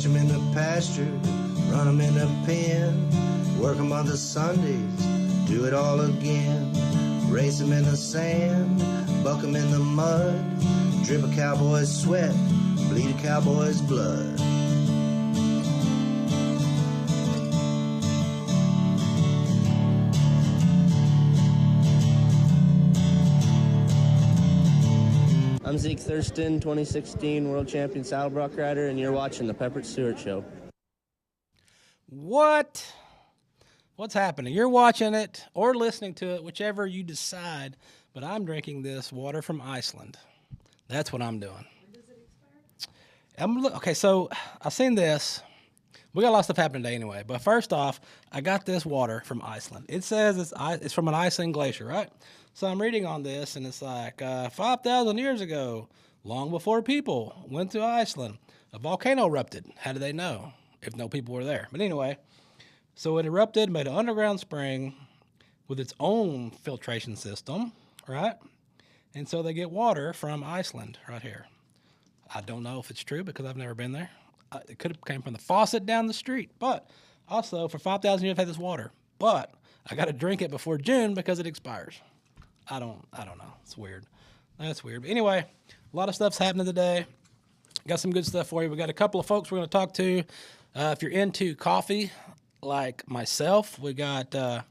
Catch 'em in the pasture, run 'em in the pen, work 'em on the Sundays, do it all again. Race 'em in the sand, buck 'em in the mud, drip a cowboy's sweat, bleed a cowboy's blood. I'm Zeke Thurston, 2016 World Champion Saddlebrock Rider, and you're watching the Peppered Stewart Show. What? What's happening? You're watching it or listening to it, whichever you decide, but I'm drinking this water from Iceland. That's what I'm doing. When does it expire? Okay, so I seen this. We got a lot of stuff happening today anyway, but first off, I got this water from Iceland. It says it's from an Iceland glacier, right? So I'm reading on this, and it's like 5,000 years ago, long before people went to Iceland, a volcano erupted. How do they know if no people were there? But anyway, so it erupted, made an underground spring with its own filtration system, right? And so they get water from Iceland right here. I don't know if it's true because I've never been there. It could have came from the faucet down the street, but also for 5,000 years I've had this water. But I got to drink it before June because it expires. I don't know. It's weird. That's weird. But anyway, a lot of stuff's happening today. Got some good stuff for you. We got a couple of folks we're going to talk to. If you're into coffee, like myself, we're going to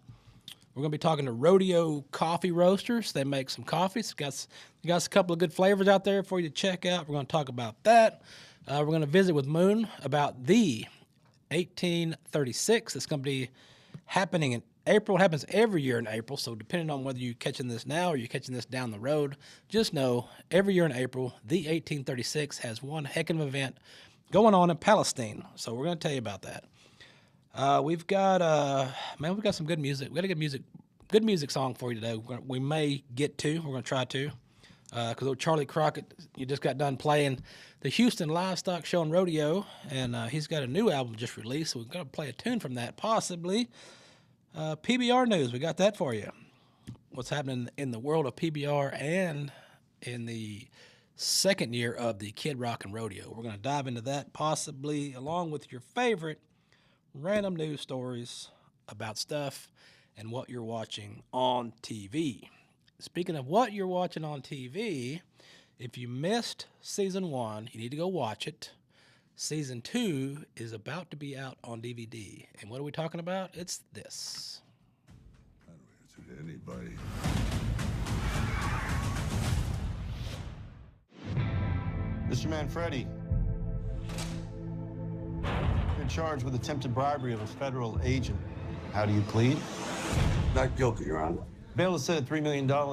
be talking to Rodeo Coffee Roasters. They make some coffees. Got a couple of good flavors out there for you to check out. We're going to talk about that. We're going to visit with Moon about the 1836. It's going to be happening in April. It happens every year in April, so depending on whether you're catching this now or you're catching this down the road, just know every year in April, the 1836 has one heck of an event going on in Palestine. So we're going to tell you about that. We've got some good music. We got a good music song for you today. We may get to. We're going to try to. Because Charley Crockett, you just got done playing the Houston Livestock Show and Rodeo, and he's got a new album just released, so we're going to play a tune from that, possibly. PBR news, we got that for you. What's happening in the world of PBR and in the second year of the Kid Rock and Rodeo. We're going to dive into that, possibly, along with your favorite random news stories about stuff and what you're watching on TV. Speaking of what you're watching on TV, if you missed Season 1, you need to go watch it. Season 2 is about to be out on DVD. And what are we talking about? It's this. I don't answer to anybody. Mr. Manfredi, you're charged with attempted bribery of a federal agent. How do you plead? Not guilty, Your Honor. Bail is set at $3 million. I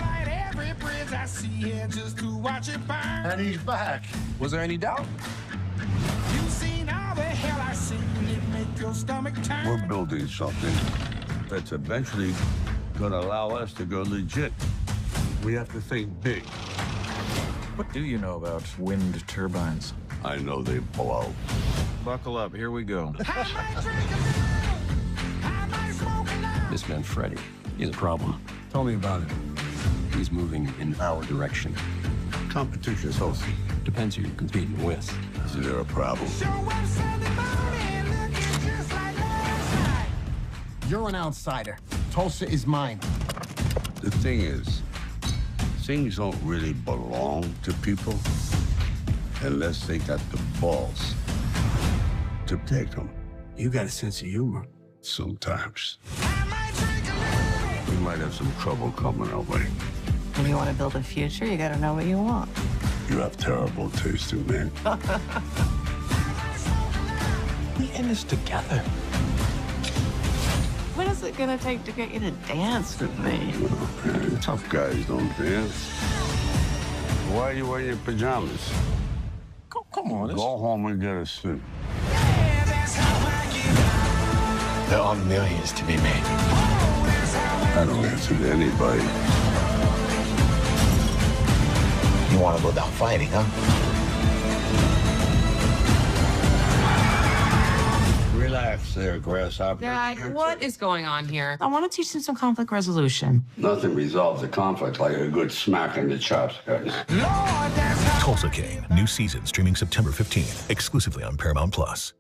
light every bridge I see here just to watch it burn. And he's back. Was there any doubt? You seen all the hell I seen, it make your stomach turn. We're building something that's eventually gonna allow us to go legit. We have to think big. What do you know about wind turbines? I know they blow. Buckle up, here we go. I might drink a little, I might smoke a lot. This man, Freddie, he's a problem. Tell me about it. He's moving in our direction. Competition's healthy. Depends who you're competing with. Is there a problem? Show up Sunday morning, looking just like last night. You're an outsider. Tulsa is mine. The thing is, things don't really belong to people unless they got the balls to take them. You got a sense of humor. Sometimes. I might drink a little. We might have some trouble coming our way. If you want to build a future, you got to know what you want. You have terrible taste in men. We in this together. What is it going to take to get you to dance with me? Man, tough guys don't dance. Why are you wearing your pajamas? Come on. Go home and get a suit. Yeah, that's how I get out. There are millions to be made. I don't answer to anybody. You want to go down fighting, huh? Relax. rats there, grasshoppers. Dad, what is going on here? I want to teach them some conflict resolution. Nothing resolves a conflict like a good smack in the chops, guys. Tulsa King, new season streaming September 15th, exclusively on Paramount Plus.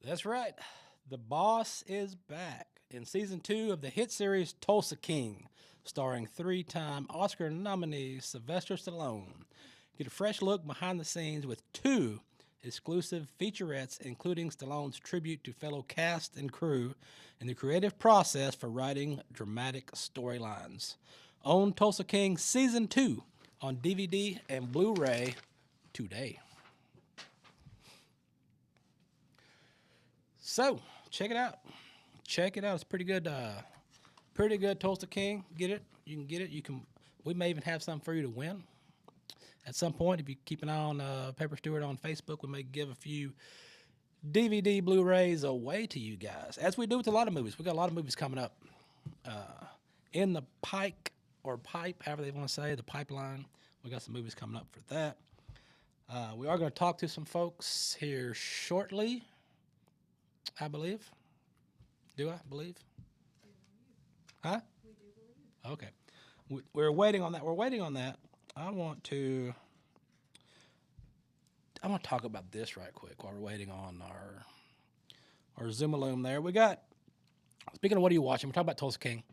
That's right. The Boss is back in season 2 of the hit series Tulsa King, starring 3-time Oscar nominee Sylvester Stallone. Get a fresh look behind the scenes with 2 exclusive featurettes, including Stallone's tribute to fellow cast and crew and the creative process for writing dramatic storylines. Own Tulsa King Season 2 on DVD and Blu-ray today. So, check it out. Check it out. It's pretty good. Pretty good. Tulsa King. Get it. You can get it. We may even have something for you to win. At some point, if you keep an eye on Pepper Stewart on Facebook, we may give a few DVD Blu-rays away to you guys, as we do with a lot of movies. We got a lot of movies coming up in the pike or pipe, however they want to say, the pipeline. We got some movies coming up for that. We are going to talk to some folks here shortly, I believe. Do I believe? Huh? We do believe. Okay. We're waiting on that. We're waiting on that. I want to talk about this right quick while we're waiting on our Zoom-a-loom there. We got, speaking of what are you watching, we're talking about Tulsa King.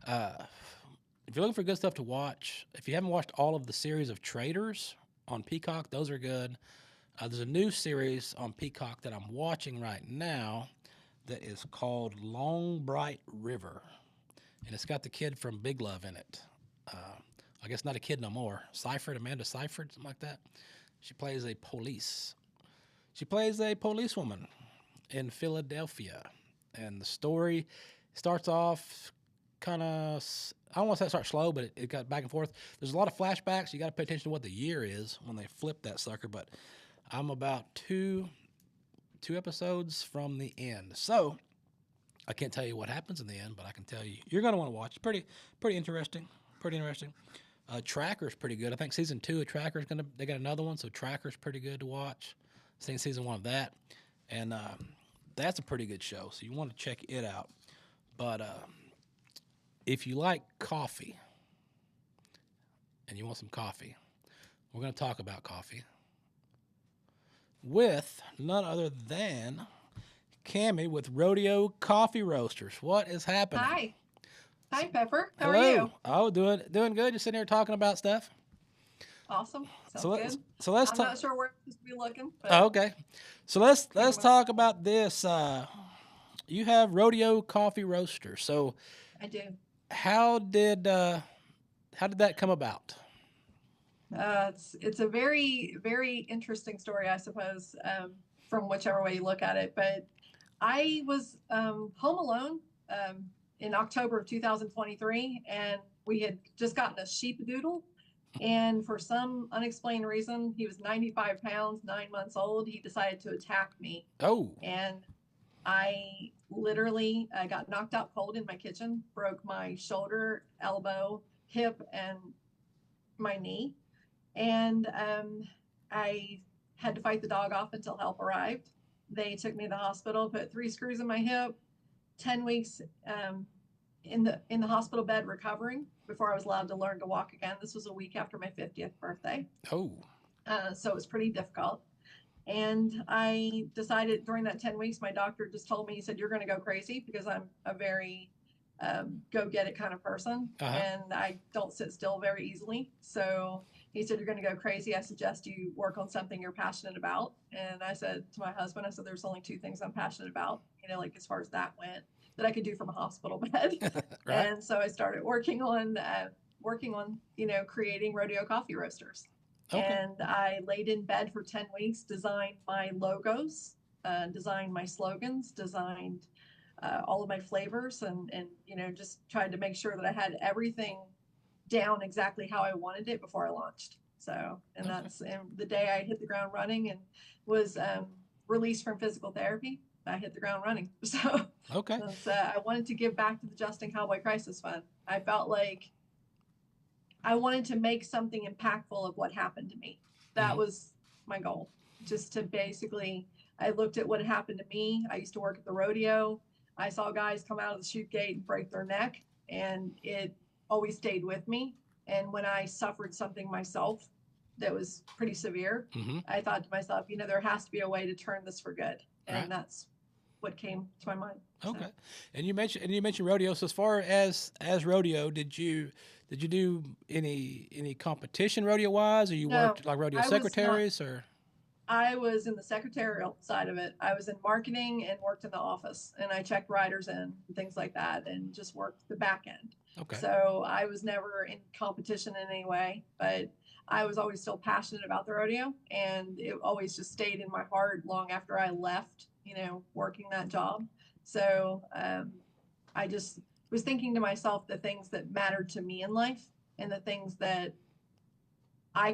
If you're looking for good stuff to watch, if you haven't watched all of the series of Traitors on Peacock, those are good. There's a new series on Peacock that I'm watching right now that is called Long Bright River, and it's got the kid from Big Love in it. I guess not a kid no more. Amanda Seyfried, something like that. She plays a police. She plays a policewoman in Philadelphia. And the story starts off kind of, I don't want to say it starts slow, but it got back and forth. There's a lot of flashbacks. You got to pay attention to what the year is when they flip that sucker. But I'm about two episodes from the end. So I can't tell you what happens in the end, but I can tell you, you're going to want to watch. It's pretty interesting. Pretty interesting. Tracker's pretty good. I think season 2 of Tracker's they got another one, so Tracker's pretty good to watch. I've seen season 1 of that, and that's a pretty good show, so you want to check it out. But if you like coffee, and you want some coffee, we're going to talk about coffee with none other than Cammie with Rodeo Coffee Roasters. What is happening? Hi. Hi, Pepper. How Hello. are you? Oh, doing good. Just sitting here talking about stuff. Awesome. Sounds good. So let's I'm talk. not sure where I'm supposed to be looking. But Oh, okay. So let's talk about this. You have Rodeo Coffee Roaster. So I do. how did that come about? It's a very, very interesting story, I suppose, from whichever way you look at it. But I was home alone in October of 2023, and we had just gotten a sheepadoodle. And for some unexplained reason, he was 95 pounds, 9 months old. He decided to attack me. Oh. And I literally got knocked out cold in my kitchen, broke my shoulder, elbow, hip, and my knee. And I had to fight the dog off until help arrived. They took me to the hospital, put 3 screws in my hip, 10 weeks in the hospital bed recovering before I was allowed to learn to walk again. This was a week after my 50th birthday. Oh. So it was pretty difficult. And I decided during that 10 weeks, my doctor just told me, he said, you're going to go crazy, because I'm a very go get it kind of person. And I don't sit still very easily. So he said, you're going to go crazy. I suggest you work on something you're passionate about. And I said to my husband, I said, there's only 2 things I'm passionate about, like as far as that went, that I could do from a hospital bed. Right. And so I started working on, creating Rodeo Coffee Roasters. Okay. And I laid in bed for 10 weeks, designed my logos, designed my slogans, designed all of my flavors, and just tried to make sure that I had everything down exactly how I wanted it before I launched. So, and that's the day I hit the ground running and was released from physical therapy. I hit the ground running. So okay. I wanted to give back to the Justin Cowboy Crisis Fund. I felt like I wanted to make something impactful of what happened to me. That was my goal, just to basically I looked at what had happened to me. I used to work at the rodeo. I saw guys come out of the chute gate and break their neck, and it always stayed with me. And when I suffered something myself that was pretty severe, I thought to myself, you know, there has to be a way to turn this for good. And that's what came to my mind. Okay. So. And you mentioned rodeo. So as far as rodeo, did you do any competition rodeo wise, or you worked like rodeo secretaries, or? I was in the secretarial side of it. I was in marketing and worked in the office, and I checked riders in and things like that, and just worked the back end. Okay. So I was never in competition in any way, but I was always still passionate about the rodeo, and it always just stayed in my heart long after I left, you know, working that job. So I just was thinking to myself the things that mattered to me in life and the things that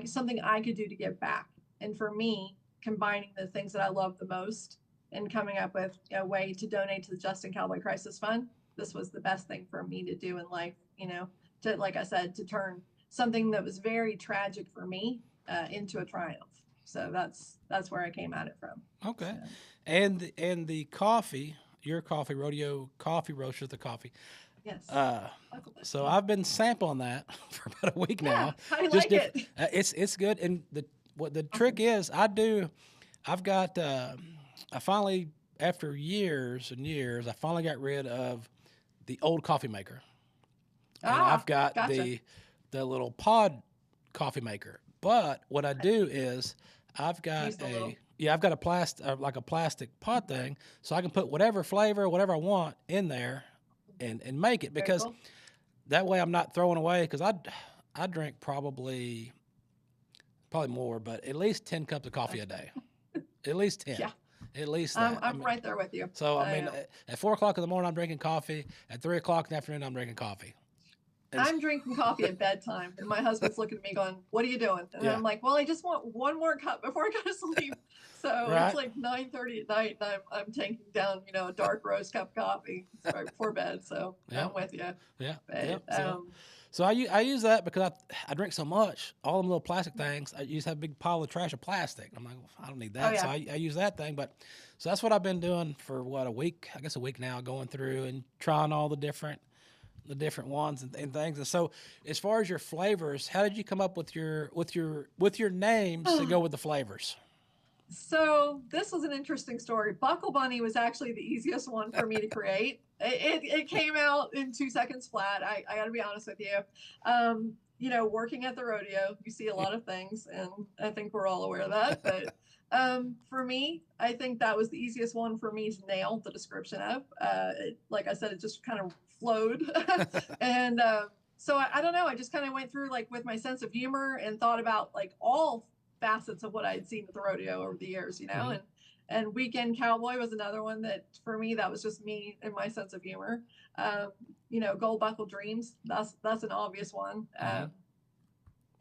something I could do to give back. And for me, combining the things that I love the most and coming up with a way to donate to the Justin Cowboy Crisis Fund, this was the best thing for me to do in life, you know, to, like I said, to turn something that was very tragic for me into a triumph. So that's where I came at it from. Okay. So. And the coffee, your coffee, Rodeo Coffee Roasters, the coffee. Yes. So I've been sampling that for about a week now. I like it. It's good. And what the trick is, I've got, I finally, after years and years, I finally got rid of the old coffee maker. And I've got the little pod coffee maker. But what I do is I've got a plastic pod thing, so I can put whatever flavor, whatever I want in there and make it, because that way I'm not throwing away, because I drink probably more, but at least 10 cups of coffee a day. At least 10. Yeah. At least that. I'm right there with you. So, I mean, at 4 o'clock in the morning, I'm drinking coffee. At 3 o'clock in the afternoon, I'm drinking coffee. I'm drinking coffee at bedtime, and my husband's looking at me going, "What are you doing?" And I'm like, "Well, I just want one more cup before I go to sleep." So it's like 9:30 at night, and I'm taking down, you know, a dark roast cup of coffee right before bed. So I'm with you. Yeah. But, so I use that because I drink so much. All them little plastic things, I used to have a big pile of trash of plastic. I'm like, well, I don't need that. So I use that thing. But so that's what I've been doing for a week now, going through and trying all the different ones and things. And so as far as your flavors, how did you come up with your names to go with the flavors? So this was an interesting story. Buckle Bunny was actually the easiest one for me to create. It came out in 2 seconds flat. I got to be honest with you. You know, working at the rodeo, you see a lot of things, and I think we're all aware of that. But for me, I think that was the easiest one for me to nail the description of. Like I said, it just kind of flowed. And so I don't know. I just kind of went through, like, with my sense of humor and thought about, like, all facets of what I had seen at the rodeo over the years, you know. And Weekend Cowboy was another one that, for me, that was just me and my sense of humor. You know, Gold Buckle Dreams, that's an obvious one.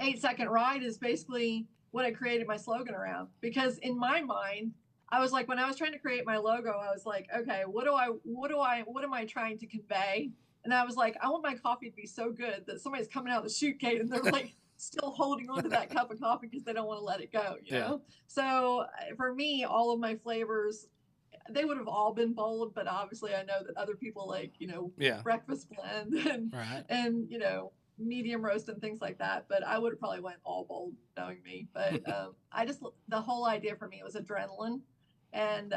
8-second Ride is basically what I created my slogan around, because in my mind, I was like, when I was trying to create my logo, I was like, okay, what am I trying to convey? And I was like, I want my coffee to be so good that somebody's coming out of the chute gate and they're like still holding on to that cup of coffee because they don't want to let it go, you know? So for me, all of my flavors, they would have all been bold, but obviously I know that other people like, you know, breakfast blend and, you know, medium roast and things like that. But I would have probably went all bold, knowing me. But the whole idea for me was adrenaline and,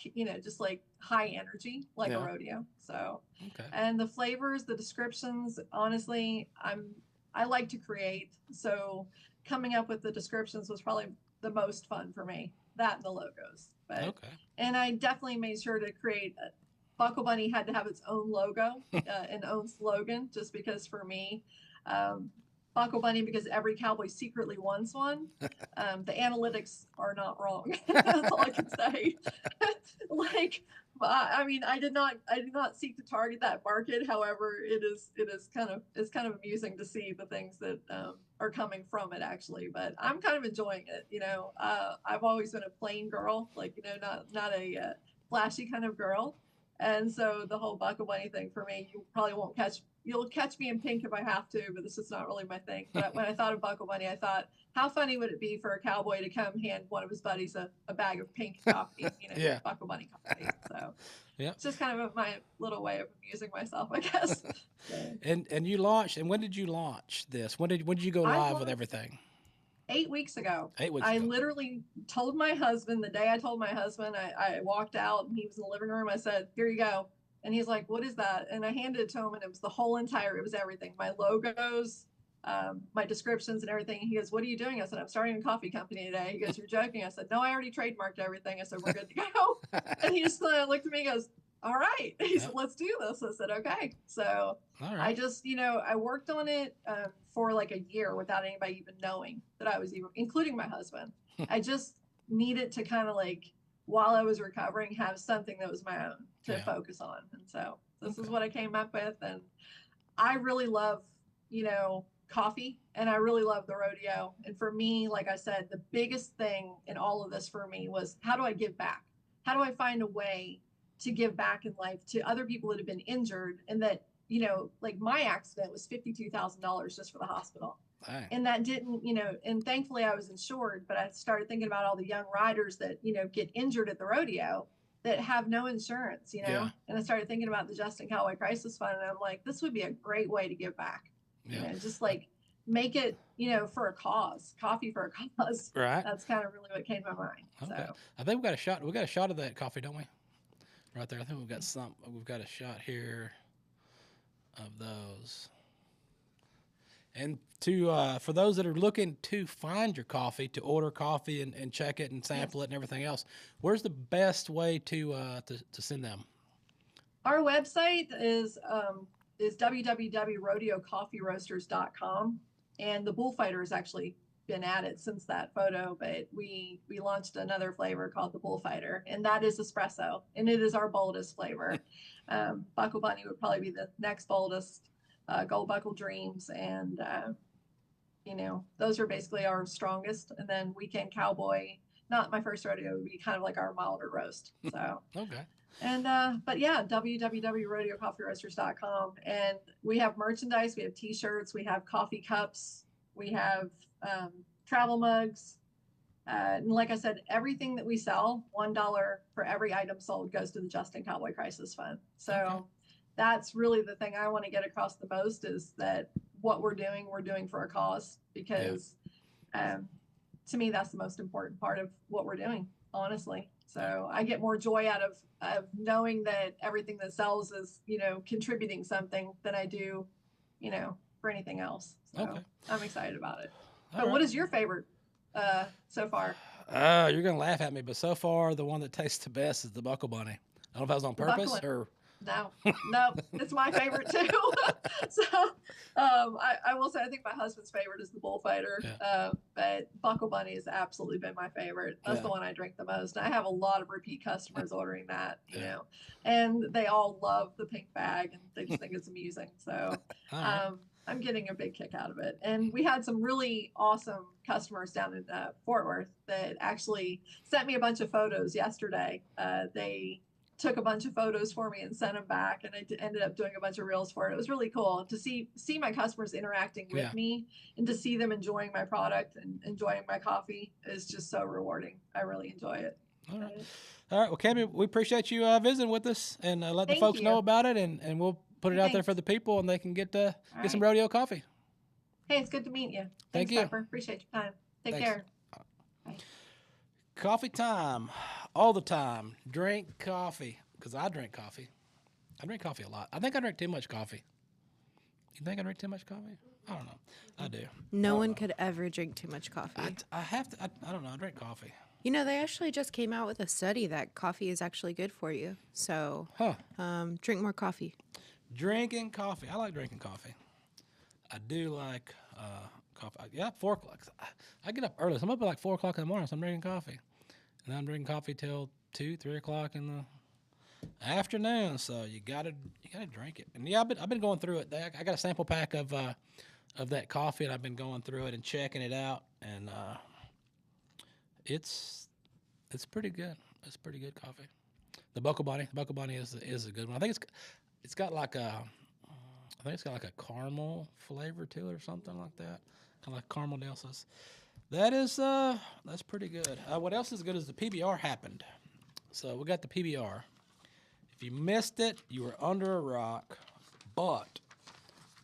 you know, just like high energy, like a rodeo. So, and the flavors, the descriptions, honestly, I like to create. So coming up with the descriptions was probably the most fun for me, that and the logos. But, and I definitely made sure to create Buckle Bunny had to have its own logo and own slogan, just because for me, Buckle Bunny, because every cowboy secretly wants one. The analytics are not wrong. That's all I can say. Like, I mean, I did not seek to target that market. However, it is kind of amusing to see the things that are coming from it, actually. But I'm kind of enjoying it. You know, I've always been a plain girl, like, you know, not a flashy kind of girl. And so the whole Buckle Bunny thing for me, you'll catch me in pink if I have to, but this is not really my thing. But when I thought of Buckle Bunny, I thought, how funny would it be for a cowboy to come hand one of his buddies a bag of pink coffee, Yeah. Buckle Bunny coffee. So Yeah. it's just kind of my little way of amusing myself, I guess. And you launched, and when did you launch this? When did you go live with everything? 8 weeks ago. 8 weeks I ago. literally told my husband, the day I told my husband, I walked out and he was in the living room. I said, here you go. And he's like, what is that? And I handed it to him, and it was it was everything. My logos, my descriptions and everything. He goes, what are you doing? I said, I'm starting a coffee company today. He goes, you're joking. I said, no, I already trademarked everything. I said, we're good to go. And he just looked at me and goes, all right. He said, let's do this. I said, okay. So I just, I worked on it for like a year without anybody even knowing that I was including my husband. I just needed to kind of like, while I was recovering, have something that was my own to focus on. And so this is what I came up with. And I really love, coffee, and I really love the rodeo. And for me, like I said, the biggest thing in all of this for me was, how do I give back? How do I find a way to give back in life to other people that have been injured, and that, like my accident was $52,000 just for the hospital. Dang. And that didn't, and thankfully I was insured, but I started thinking about all the young riders that, get injured at the rodeo that have no insurance, and I started thinking about the Justin Cowboy Crisis Fund, and I'm like, this would be a great way to give back. Just like make it, for a cause, coffee for a cause. Right. That's kind of really what came to my mind. Okay. So I think we got a shot of that coffee, don't we? Right there. I think we've got a shot here of those. And for those that are looking to find your coffee, to order coffee and check it and sample it and everything else, where's the best way to send them? Our website is www.rodeocoffeeroasters.com, and the bullfighter has actually been added since that photo, but we launched another flavor called the bullfighter, and that is espresso, and it is our boldest flavor. Buckle Bunny would probably be the next boldest, Gold Buckle Dreams, and those are basically our strongest. And then Weekend Cowboy, not my first rodeo, would be kind of like our milder roast. So okay. And but yeah, www.rodeocoffeeroasters.com, and we have merchandise. We have T-shirts, we have coffee cups, we have travel mugs, and like I said, everything that we sell, $1 for every item sold goes to the Justin Cowboy Crisis Fund. So that's really the thing I want to get across the most, is that what we're doing for a cause, because to me that's the most important part of what we're doing, honestly. So I get more joy out of knowing that everything that sells is, contributing something than I do, for anything else. So I'm excited about it. But what is your favorite so far? You're going to laugh at me, but so far the one that tastes the best is the Buckle Bunny. I don't know if that was on purpose or... No, it's my favorite too. So I will say I think my husband's favorite is the bullfighter, but Buckle Bunny has absolutely been my favorite. That's the one I drink the most. And I have a lot of repeat customers ordering that, and they all love the pink bag, and they just think it's amusing. So I'm getting a big kick out of it. And we had some really awesome customers down in Fort Worth that actually sent me a bunch of photos yesterday. They took a bunch of photos for me and sent them back, and I ended up doing a bunch of reels for it. It was really cool to see my customers interacting with me, and to see them enjoying my product and enjoying my coffee is just so rewarding. I really enjoy it. All right. Well, Cammie, we appreciate you visiting with us, and let the folks know about it, and we'll put it out there for the people, and they can get some rodeo coffee. Hey, it's good to meet you. Thank you. Pepper. Appreciate your time. Take care. Bye. Coffee time. All the time. Drink coffee. Because I drink coffee. I drink coffee a lot. I think I drink too much coffee. You think I drink too much coffee? I don't know. I do. No one could ever drink too much coffee. I have to. I don't know. I drink coffee. They actually just came out with a study that coffee is actually good for you. So drink more coffee. Drinking coffee. I like drinking coffee. I do like coffee. 4 o'clock. I get up early. So I'm up at like 4 o'clock in the morning, so I'm drinking coffee. And I'm drinking coffee till 2, 3 o'clock in the afternoon. So you gotta drink it. And I've been going through it. I got a sample pack of that coffee, and I've been going through it and checking it out, and it's pretty good. It's pretty good coffee. The Buckle Bunny. The Buckle Bunny is a good one. I think it's got like a caramel flavor to it or something like that. Kind of like caramel Delsas. That's pretty good. What else is good is the PBR happened. So we got the PBR. If you missed it, you were under a rock. But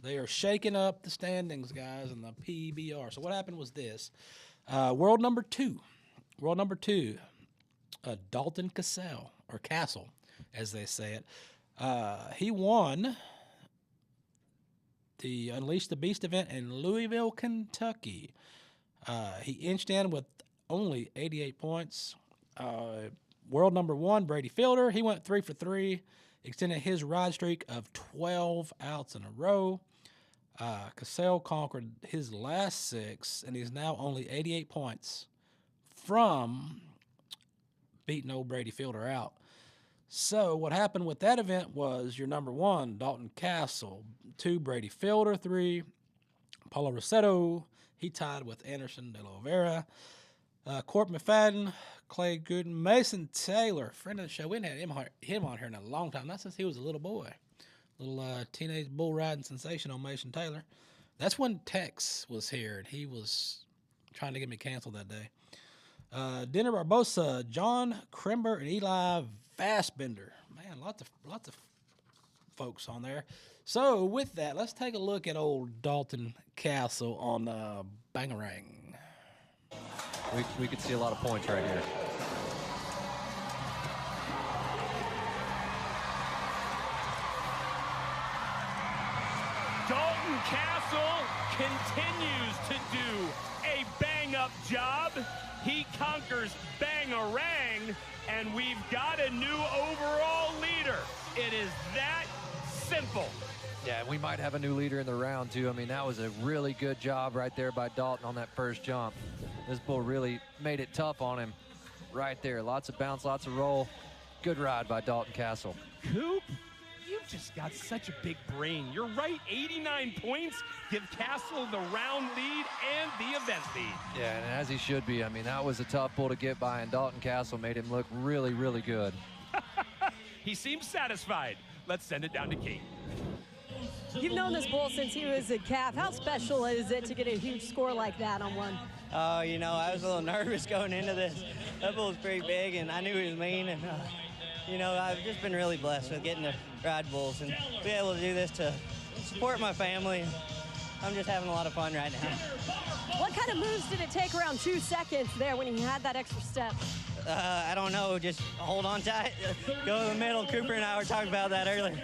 they are shaking up the standings, guys, in the PBR. So what happened was this. World number two, Dalton Castle, as they say it. He won the Unleash the Beast event in Louisville, Kentucky. He inched in with only 88 points. World number one, Brady Fielder, he went 3 for 3, extended his ride streak of 12 outs in a row. Cassell conquered his last 6, and he's now only 88 points from beating old Brady Fielder out. So what happened with that event was your number 1, Dalton Castle, 2, Brady Fielder, 3, Paulo Rossetto, he tied with Anderson de la Vera, Court McFadden, Clay Gooden, Mason Taylor, friend of the show. We hadn't had him on here in a long time, not since he was a little boy. Little teenage bull riding sensation on Mason Taylor. That's when Tex was here, and he was trying to get me canceled that day. Denner Barbosa, John Krember, and Eli Fassbender. Man, lots of folks on there. So with that, let's take a look at old Dalton Castle on Bangarang. We could see a lot of points right here. Dalton Castle continues to do a bang-up job. He conquers Bangarang, and we've got a new overall leader. It is that simple. Yeah, we might have a new leader in the round, too. I mean, that was a really good job right there by Dalton on that first jump. This bull really made it tough on him right there. Lots of bounce, lots of roll. Good ride by Dalton Castle. Coop, you've just got such a big brain. You're right, 89 points give Castle the round lead and the event lead. Yeah, and as he should be. I mean, that was a tough bull to get by, and Dalton Castle made him look really, really good. He seems satisfied. Let's send it down to Kate. You've known this bull since he was a calf. How special is it to get a huge score like that on one? Oh, you know, I was a little nervous going into this. That bull was pretty big, and I knew he was mean, and, you know, I've just been really blessed with getting to ride bulls and be able to do this to support my family. I'm just having a lot of fun right now. What kind of moves did it take around 2 seconds there when he had that extra step? I don't know, just hold on tight, go to the middle. Cooper and I were talking about that earlier.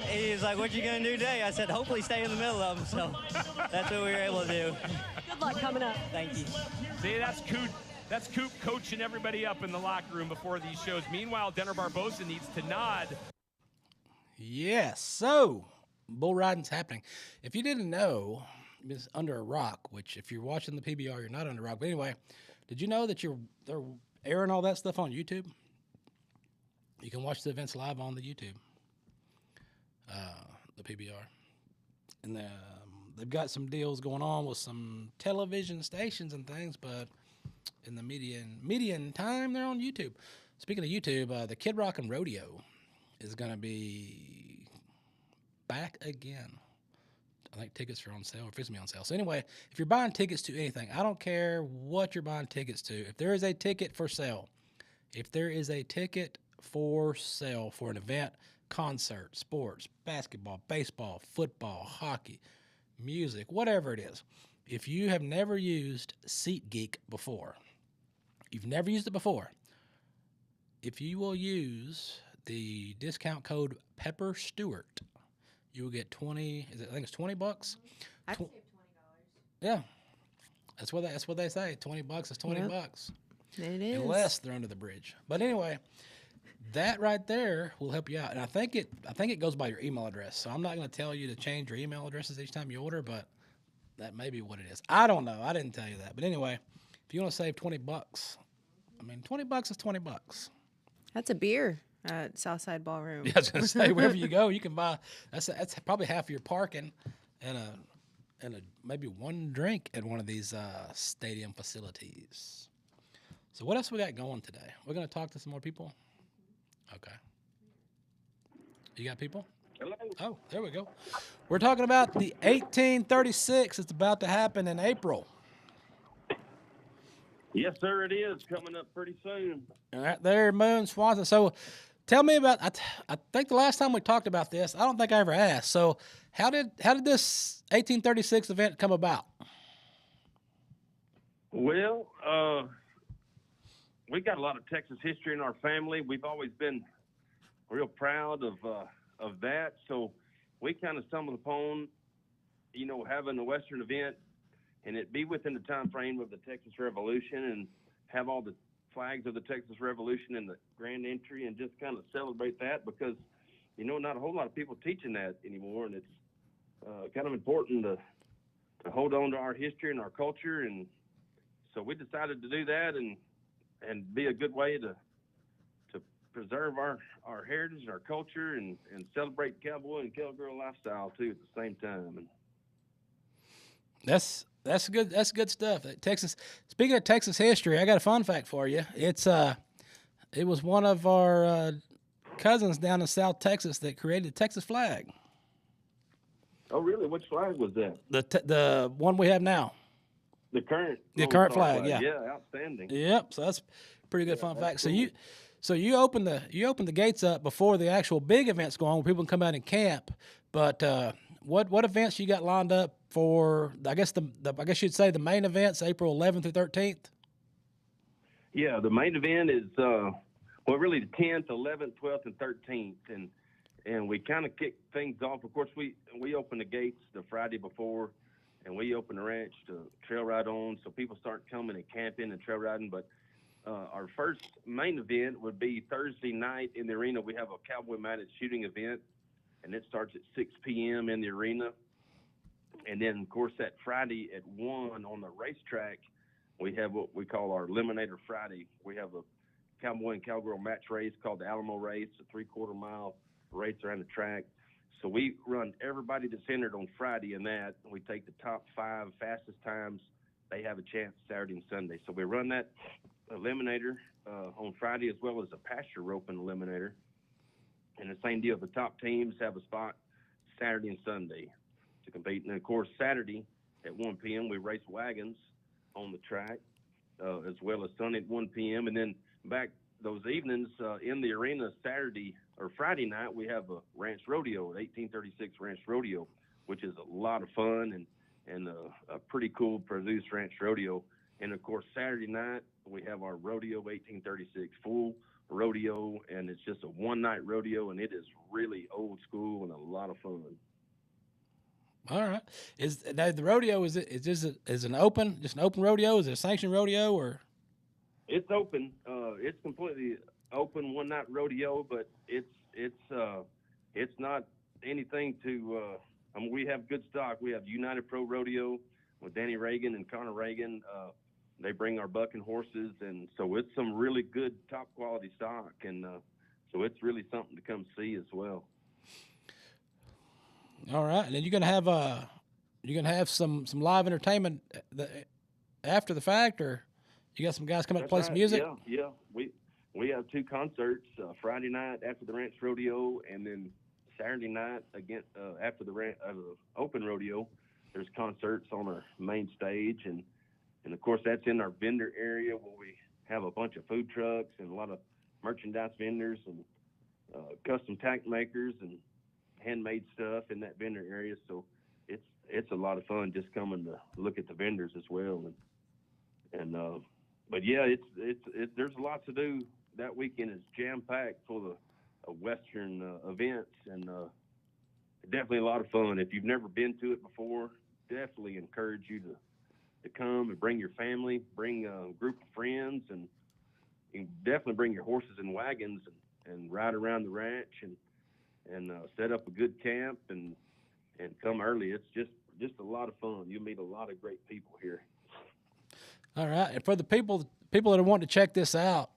He was like, what you gonna do today? I said, hopefully stay in the middle of them, so that's what we were able to do. Good luck coming up. Thank you. See, that's Coop coaching everybody up in the locker room before these shows. Meanwhile, Denner Barbosa needs to nod. Yes, so bull riding's happening. If you didn't know, it's under a rock, which if you're watching the PBR, you're not under a rock. But anyway, did you know that they're airing all that stuff on YouTube? You can watch the events live on the YouTube, the PBR. And they've got some deals going on with some television stations and things, but in the median time, they're on YouTube. Speaking of YouTube, the Kid Rockin' Rodeo is going to be back again. I think tickets are on sale, or it's going to be on sale. So anyway, if you're buying tickets to anything, I don't care what you're buying tickets to. If there is a ticket for sale, for an event, concert, sports, basketball, baseball, football, hockey, music, whatever it is, if you have never used SeatGeek before, if you will use the discount code Pepper Stewart, you will get I think it's $20. I'd save $20. Yeah, that's what they say. $20 is $20. It is. Unless they're under the bridge. But anyway, that right there will help you out. And I think it goes by your email address. So I'm not going to tell you to change your email addresses each time you order, but that may be what it is. I don't know. I didn't tell you that. But anyway, if you want to save $20, I mean, $20 is $20. That's a beer at Southside Ballroom. Yeah, I was going to say, wherever you go, you can buy. That's probably half of your parking and a maybe one drink at one of these stadium facilities. So what else we got going today? We're going to talk to some more people. Okay. You got people? Hello. Oh, there we go. We're talking about the 1836. It's about to happen in April. Yes, sir, it is coming up pretty soon. All right, there, Moon, Swanson. So tell me about, I think the last time we talked about this, I don't think I ever asked. So how did this 1836 event come about? Well, we got a lot of Texas history in our family. We've always been real proud of that. So we kind of stumbled upon, having a Western event, and it be within the time frame of the Texas Revolution, and have all the flags of the Texas Revolution in the grand entry, and just kind of celebrate that, because not a whole lot of people teaching that anymore, and it's kind of important to hold on to our history and our culture. And so we decided to do that, and be a good way to preserve our heritage and our culture, and celebrate cowboy and cowgirl lifestyle too at the same time. And that's good. That's good stuff. Texas. Speaking of Texas history, I got a fun fact for you. It was one of our cousins down in South Texas that created the Texas flag. Oh, really? Which flag was that? The one we have now. The current flag. Yeah. Yeah, outstanding. Yep. So that's a pretty good fun fact. Cool. So you open the gates up before the actual big events go on, where people can come out and camp. But what events you got lined up for? I guess I guess you'd say the main events, April 11th through 13th. Yeah, the main event is really the 10th, 11th, 12th, and 13th, and we kind of kick things off. Of course, we open the gates the Friday before, and we open the ranch to trail ride on, so people start coming and camping and trail riding. But our first main event would be Thursday night in the arena. We have a cowboy mounted shooting event, and it starts at 6 p.m. in the arena. And then, of course, that Friday at 1 on the racetrack, we have what we call our Eliminator Friday. We have a cowboy and cowgirl match race called the Alamo Race, a 3/4 mile race around the track. So we run everybody that's entered on Friday in that, and we take the top 5 fastest times. They have a chance Saturday and Sunday. So we run that Eliminator on Friday, as well as a pasture roping Eliminator. And the same deal, the top teams have a spot Saturday and Sunday to compete. And, of course, Saturday at 1 p.m., we race wagons on the track, as well as Sunday at 1 p.m. And then back those evenings in the arena Saturday or Friday night, we have a ranch rodeo, 1836 ranch rodeo, which is a lot of fun and a pretty cool produced ranch rodeo. And, of course, Saturday night, we have our rodeo 1836 full rodeo, and it's just a one-night rodeo, and it is really old school and a lot of fun. All right. Now the rodeo is an open rodeo? Is it a sanctioned rodeo or? It's open. It's completely open one-night rodeo, but it's not anything to. We have good stock. We have United Pro Rodeo with Danny Reagan and Connor Reagan. They bring our bucking horses, and so it's some really good top quality stock, and so it's really something to come see as well. All right, and then you're gonna have some live entertainment after the fact, or you got some guys coming to play some music? Yeah. We have 2 concerts Friday night after the ranch rodeo, and then Saturday night again after the open rodeo. There's concerts on our main stage, and of course that's in our vendor area where we have a bunch of food trucks and a lot of merchandise vendors and custom tack makers and handmade stuff in that vendor area. So it's a lot of fun just coming to look at the vendors as well. But yeah, it's there's a lot to do. That weekend is jam packed full of Western events, and definitely a lot of fun. If you've never been to it before, definitely encourage you to come and bring your family, bring a group of friends, and you can definitely bring your horses and wagons and ride around the ranch and set up a good camp and come early. It's just a lot of fun. You'll meet a lot of great people here. All right. And for the people that are wanting to check this out,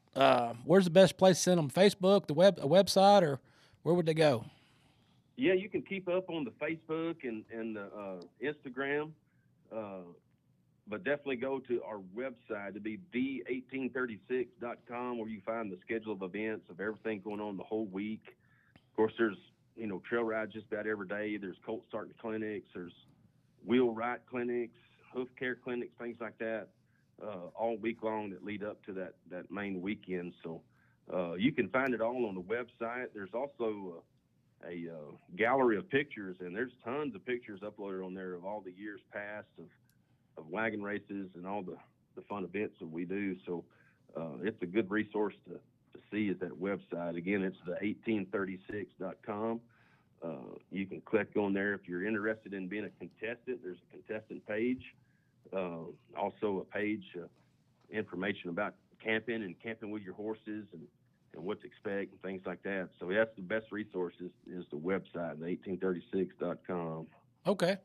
where's the best place to send them? Facebook, a website, or where would they go? Yeah, you can keep up on the Facebook and Instagram but definitely go to our website. It'd be THE1836.com, where you find the schedule of events of everything going on the whole week. Of course, there's, trail rides just about every day. There's colt starting clinics. There's wheel right clinics, hoof care clinics, things like that, all week long that lead up to that main weekend. So you can find it all on the website. There's also a gallery of pictures, and there's tons of pictures uploaded on there of all the years past of wagon races and all the fun events that we do. So it's a good resource to see at that website. Again, it's the1836.com. You can click on there if you're interested in being a contestant. There's a contestant page. Also a page, information about camping and camping with your horses and what to expect and things like that. So that's the best resource is the website, the1836.com. Okay.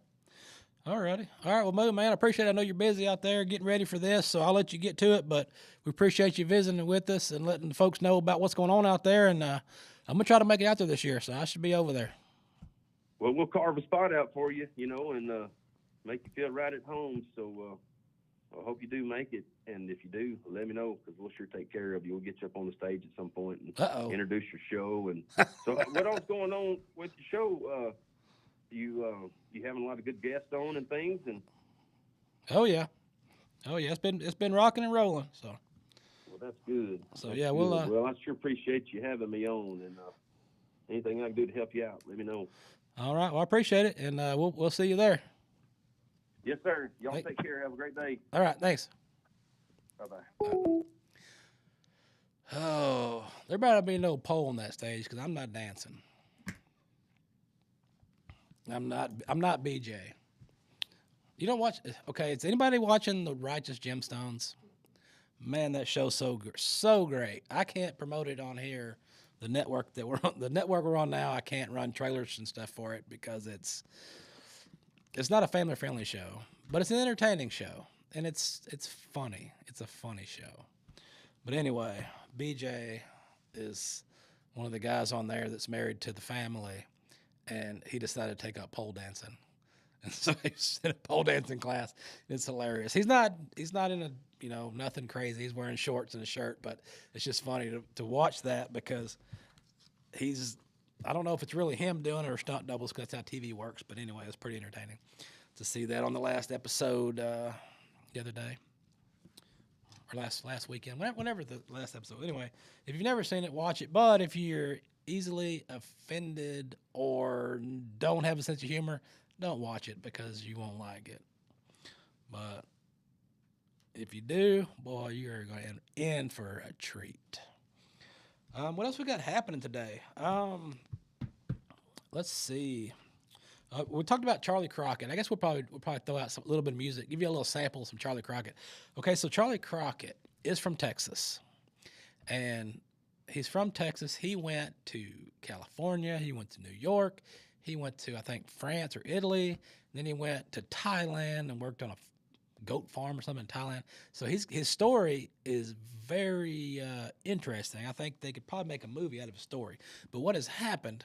All righty. All right. Well, Moo, man, I appreciate it. I know you're busy out there getting ready for this, so I'll let you get to it. But we appreciate you visiting with us and letting the folks know about what's going on out there. And I'm going to try to make it out there this year, so I should be over there. Well, we'll carve a spot out for you, and make you feel right at home. So I hope you do make it. And if you do, let me know, because we'll sure take care of you. We'll get you up on the stage at some point and introduce your show. And so what else going on with your show? You having a lot of good guests on and things, and oh yeah, it's been rocking and rolling. So well, that's good. So that's yeah, good. well, I sure appreciate you having me on, and anything I can do to help you out, let me know. All right, well, I appreciate it, and we'll see you there. Yes, sir. Y'all take care. Have a great day. All right, thanks. Bye-bye. Oh, there better be no pole on that stage, because I'm not dancing. I'm not BJ. You don't watch? Okay, is anybody watching The Righteous Gemstones? Man, that show's so great. I can't promote it on here. The network we're on now, I can't run trailers and stuff for it because it's not a family friendly show, but it's an entertaining show, and it's funny. It's a funny show. But anyway, BJ is one of the guys on there that's married to the family. And he decided to take up pole dancing, and so he's in a pole dancing class. It's hilarious. He's not in a nothing crazy. He's wearing shorts and a shirt, but it's just funny to watch that because I don't know if it's really him doing it or stunt doubles, because that's how TV works. But anyway, it's pretty entertaining to see that on the last episode the other day or last weekend, whenever the last episode. Anyway, if you've never seen it, watch it. But if you're easily offended or don't have a sense of humor, don't watch it, because you won't like it. But if you do, boy, you're going to in for a treat. What else we got happening today? Let's see. We talked about Charley Crockett. I guess we'll probably throw out a little bit of music, give you a little sample of some Charley Crockett. Okay, so Charley Crockett is from Texas, and he's from Texas. He went to California. He went to New York. He went to, I think, France or Italy. And then he went to Thailand and worked on a goat farm or something in Thailand. So his story is very interesting. I think they could probably make a movie out of his story. But what has happened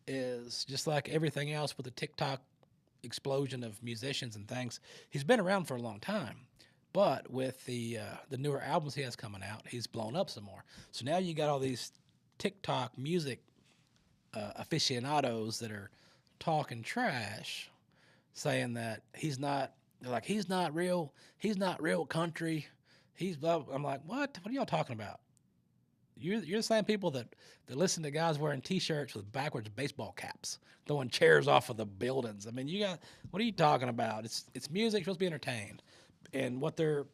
is, just like everything else with the TikTok explosion of musicians and things, he's been around for a long time. But with the newer albums he has coming out, he's blown up some more. So now you got all these TikTok music aficionados that are talking trash, saying that he's not real country. He's blah. I'm like, what? What are y'all talking about? You're the same people that listen to guys wearing T-shirts with backwards baseball caps, throwing chairs off of the buildings. I mean, what are you talking about? It's music, you're supposed to be entertained. And what they're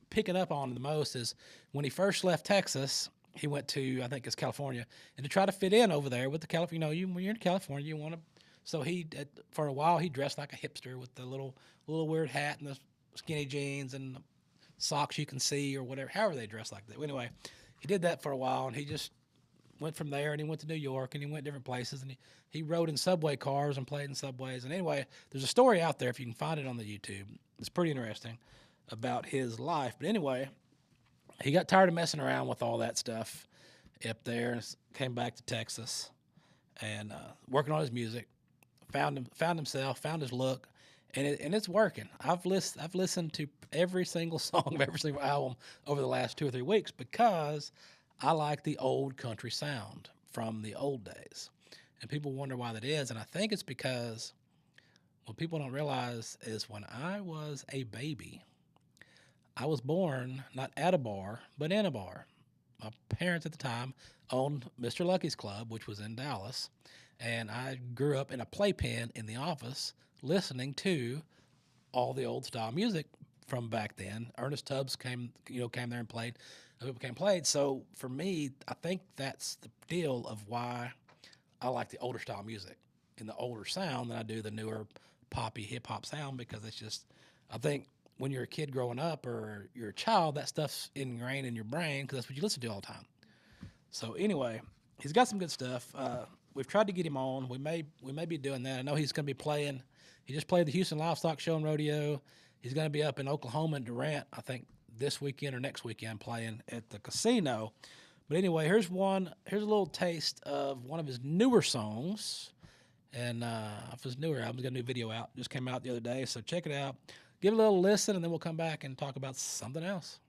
picking up on the most is when he first left Texas, he went to, I think it's California, and to try to fit in over there with the California, when you're in California, you want to. So for a while, he dressed like a hipster with the little weird hat and the skinny jeans and the socks you can see or whatever, however they dress like that. Anyway, he did that for a while, and he just went from there, and he went to New York, and he went different places, and he rode in subway cars and played in subways. And anyway, there's a story out there, if you can find it on the YouTube. It's pretty interesting about his life. But anyway, he got tired of messing around with all that stuff up there and came back to Texas and working on his music, found himself, found his look, and it's working. I've listened to every single song of every single album over the last 2 or 3 weeks because I like the old country sound from the old days. And people wonder why that is, and I think it's because what people don't realize is when I was a baby, I was born not at a bar, but in a bar. My parents at the time owned Mr. Lucky's Club, which was in Dallas, and I grew up in a playpen in the office listening to all the old style music from back then. Ernest Tubbs came there and played. So for me, I think that's the deal of why I like the older style music and the older sound than I do the newer poppy hip hop sound, because it's just, I think when you're a kid growing up or you're a child, that stuff's ingrained in your brain because that's what you listen to all the time. So anyway, he's got some good stuff. We've tried to get him on. We may be doing that. I know he's going to be playing. He just played the Houston Livestock Show and Rodeo. He's going to be up in Oklahoma and Durant, I think, this weekend or next weekend playing at the casino. But anyway, here's a little taste of one of his newer songs. And off his newer album, he's got a new video out. Just came out the other day, so check it out. Give it a little listen, and then we'll come back and talk about something else.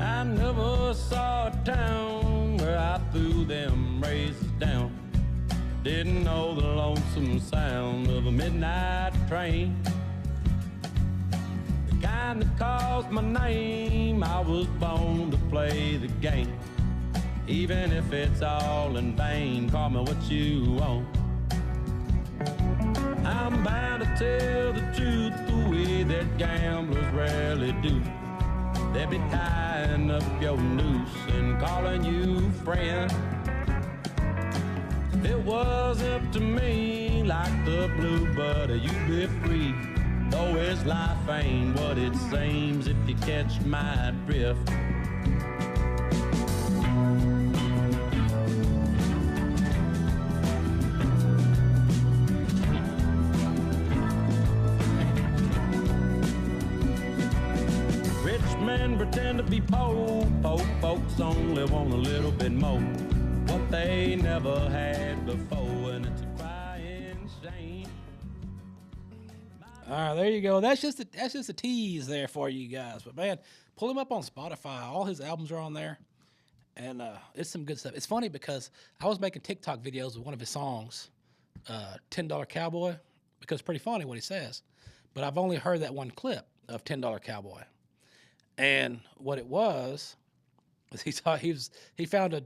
I never saw a town where I threw them races down. Didn't know the lonesome sound of a midnight train. The kind that calls my name, I was born to play the game. Even if it's all in vain, call me what you want. I'm bound to tell the truth the way that gamblers rarely do. They'll be tying up your noose and calling you friend. If it was up to me, like the bluebird, you'd be free. Though his life ain't what it seems, if you catch my drift. Rich men pretend to be poor, poor folks only want a little bit more. What they never had before, and it's a crying shame. All right, there you go. That's just a tease there for you guys. But man, pull him up on Spotify. All his albums are on there, and it's some good stuff. It's funny because I was making TikTok videos with one of his songs, $10 Cowboy, because it's pretty funny what he says. But I've only heard that one clip of $10 Cowboy, and what it was he found a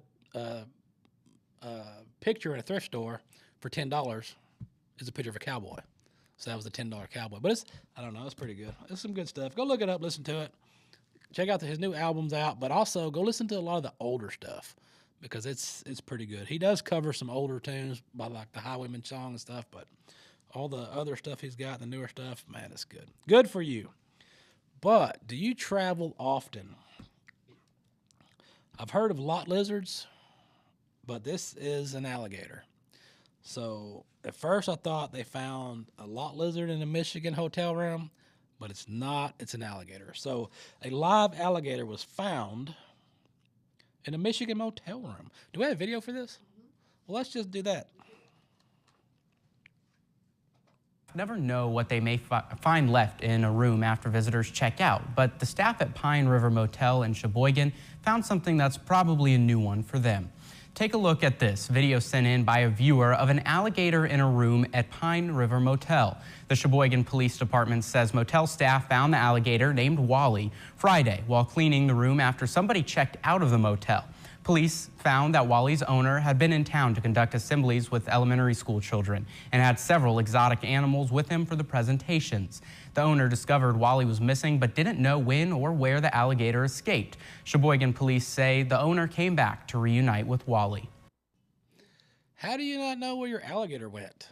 picture in a thrift store for $10 is a picture of a cowboy. So that was the $10 Cowboy. But I don't know, it's pretty good. It's some good stuff. Go look it up, listen to it. Check out his new albums out, but also go listen to a lot of the older stuff because it's pretty good. He does cover some older tunes by like the Highwayman song and stuff, but all the other stuff he's got, the newer stuff, man, it's good. Good for you. But do you travel often? I've heard of lot lizards, but this is an alligator. So at first I thought they found a lot lizard in a Michigan hotel room, but it's not. It's an alligator. So a live alligator was found in a Michigan motel room. Do we have a video for this? Well, let's just do that. Never know what they may find left in a room after visitors check out, but the staff at Pine River Motel in Sheboygan found something that's probably a new one for them. Take a look at this video sent in by a viewer of an alligator in a room at Pine River Motel. The Sheboygan Police Department says motel staff found the alligator named Wally Friday while cleaning the room after somebody checked out of the motel. Police found that Wally's owner had been in town to conduct assemblies with elementary school children and had several exotic animals with him for the presentations. The owner discovered Wally was missing but didn't know when or where the alligator escaped. Sheboygan police say the owner came back to reunite with Wally. How do you not know where your alligator went?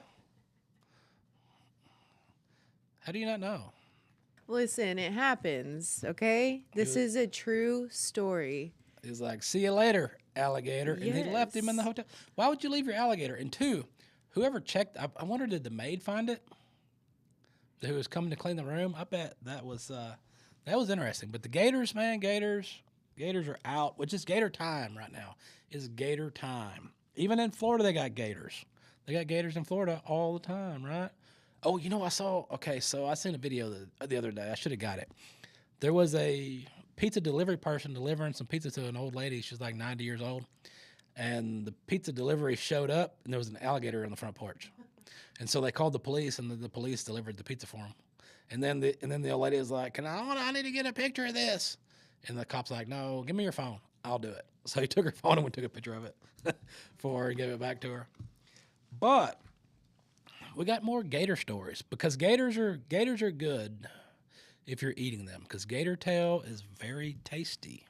How do you not know? Listen, it happens, okay? This is a true story. He's like, see you later, alligator. Yes. And he left him in the hotel. Why would you leave your alligator? And two, whoever checked, I wonder, did the maid find it? Who was coming to clean the room? I bet that was that was interesting. But the gators, man, gators are out, which is gator time right now. It's gator time. Even in Florida, they got gators. They got gators in Florida all the time, right? Oh, you know, I seen a video the other day. I should have got it. There was a pizza delivery person delivering some pizza to an old lady. She's like 90 years old. And the pizza delivery showed up, and there was an alligator on the front porch. And so they called the police, and the police delivered the pizza for them. And then the old lady was like, I need to get a picture of this. And the cop's like, no, give me your phone. I'll do it. So he took her phone and took a picture of it for her and gave it back to her. But we got more gator stories because gators are good if you're eating them because gator tail is very tasty.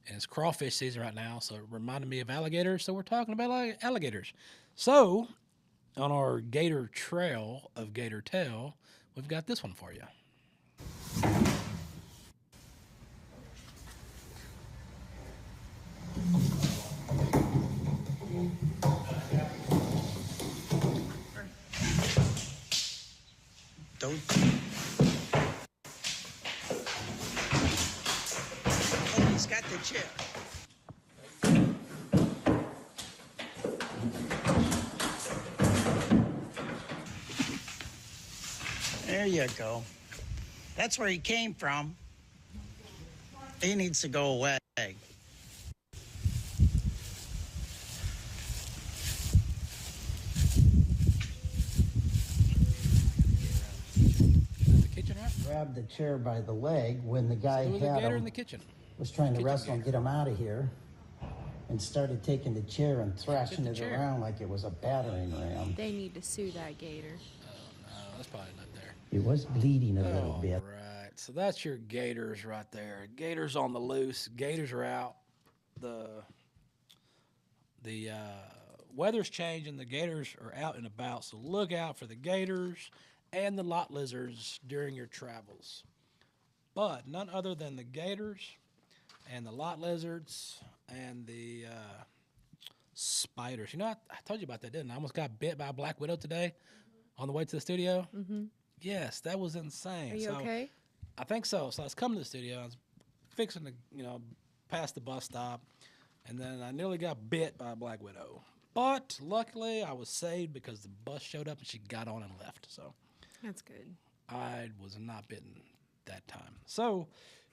And it's crawfish season right now, so it reminded me of alligators, so we're talking about alligators. So on our gator trail of gator tail, we've got this one for you. Don't. Oh, he's got the chair. There you go. That's where he came from. He needs to go away. The kitchen, right? Grabbed the chair by the leg when the guy so had him, in the kitchen. Was trying to wrestle gator. and get him out of here, and started taking the chair and thrashing it around like it was a battering ram. They need to sue that gator. Oh, no, that's probably not there. It was bleeding a little bit. Right, so that's your gators right there. Gators on the loose. Gators are out. The weather's changing. The gators are out and about, so look out for the gators and the lot lizards during your travels. But none other than the gators and the lot lizards and the spiders. You know, I told you about that, didn't I? I almost got bit by a black widow today on the way to the studio. Mm-hmm. Yes, that was insane. Are you okay? I think so. So I was coming to the studio. I was fixing to, pass the bus stop, and then I nearly got bit by a black widow. But luckily, I was saved because the bus showed up and she got on and left. So that's good. I was not bitten that time. So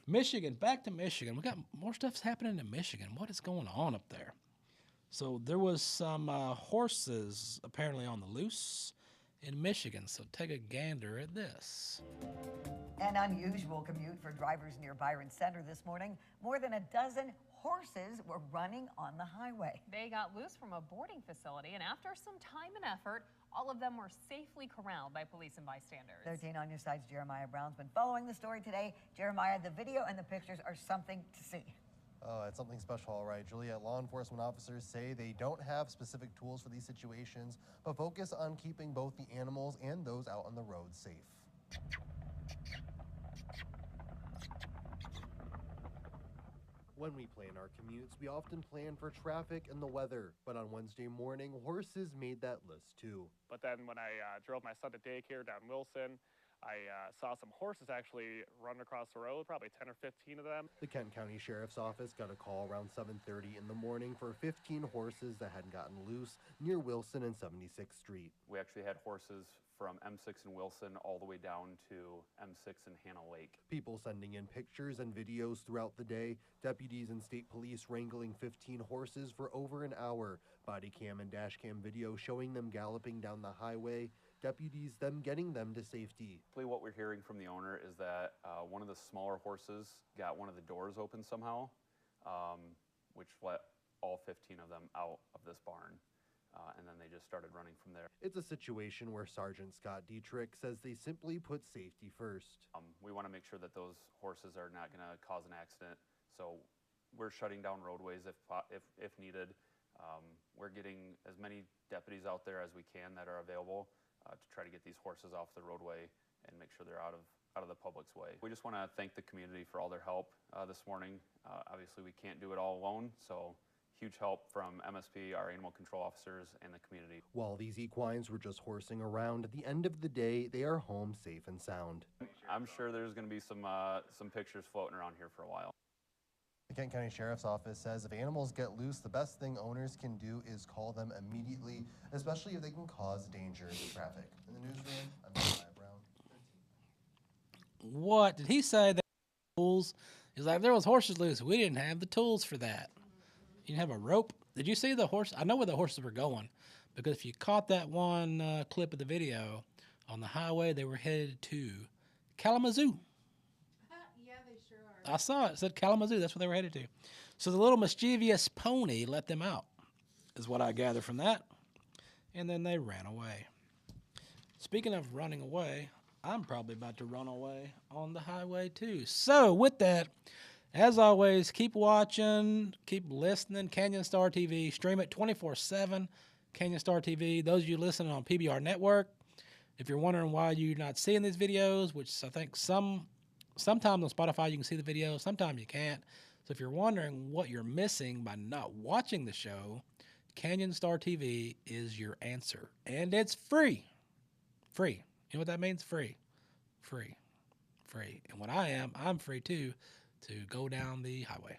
Michigan, back to Michigan. We got more stuff's happening in Michigan. What is going on up there? So there was some horses apparently on the loose in Michigan. So take a gander at this. An unusual commute for drivers near Byron Center this morning. More than a dozen horses were running on the highway. They got loose from a boarding facility, and after some time and effort, all of them were safely corralled by police and bystanders. 13 on your side's Jeremiah Brown's been following the story today. Jeremiah, the video and the pictures are something to see. It's something special, all right. Juliet, law enforcement officers say they don't have specific tools for these situations, but focus on keeping both the animals and those out on the road safe. When we plan our commutes, we often plan for traffic and the weather, but on Wednesday morning, horses made that list too. But then when I drove my son to daycare down Wilson, I saw some horses actually run across the road, probably 10 or 15 of them. The Kent County Sheriff's Office got a call around 7:30 in the morning for 15 horses that had gotten loose near Wilson and 76th Street. We actually had horses from M6 and Wilson all the way down to M6 and Hannah Lake. People sending in pictures and videos throughout the day. Deputies and state police wrangling 15 horses for over an hour. Body cam and dash cam video showing them galloping down the highway. Deputies them getting them to safety. What we're hearing from the owner is that one of the smaller horses got one of the doors open somehow, which let all 15 of them out of this barn. And then they just started running from there. It's a situation where Sergeant Scott Dietrich says they simply put safety first. We want to make sure that those horses are not going to cause an accident, so we're shutting down roadways if needed. We're getting as many deputies out there as we can that are available to try to get these horses off the roadway and make sure they're out of the public's way. We just want to thank the community for all their help this morning. Obviously, we can't do it all alone, so huge help from MSP, our animal control officers, and the community. While these equines were just horsing around, at the end of the day, they are home safe and sound. I'm sure there's going to be some pictures floating around here for a while. The Kent County Sheriff's Office says if animals get loose, the best thing owners can do is call them immediately, especially if they can cause danger to traffic. In the newsroom, I'm Jeremiah Brown. What did he say? That tools? He's like, if there was horses loose, we didn't have the tools for that. You didn't have a rope. Did you see the horse? I know where the horses were going, because if you caught that one clip of the video on the highway, they were headed to Kalamazoo. I saw it. It said Kalamazoo. That's where they were headed to. So the little mischievous pony let them out, is what I gather from that. And then they ran away. Speaking of running away, I'm probably about to run away on the highway too. So with that, as always, keep watching, keep listening. Canyon Star TV. Stream it 24/7. Canyon Star TV. Those of you listening on PBR Network, if you're wondering why you're not seeing these videos, which I think sometimes on Spotify you can see the video, sometimes you can't. So if you're wondering what you're missing by not watching the show, Canyon Star TV is your answer. And it's free. Free. You know what that means? Free. Free. Free. And when I'm free too to go down the highway.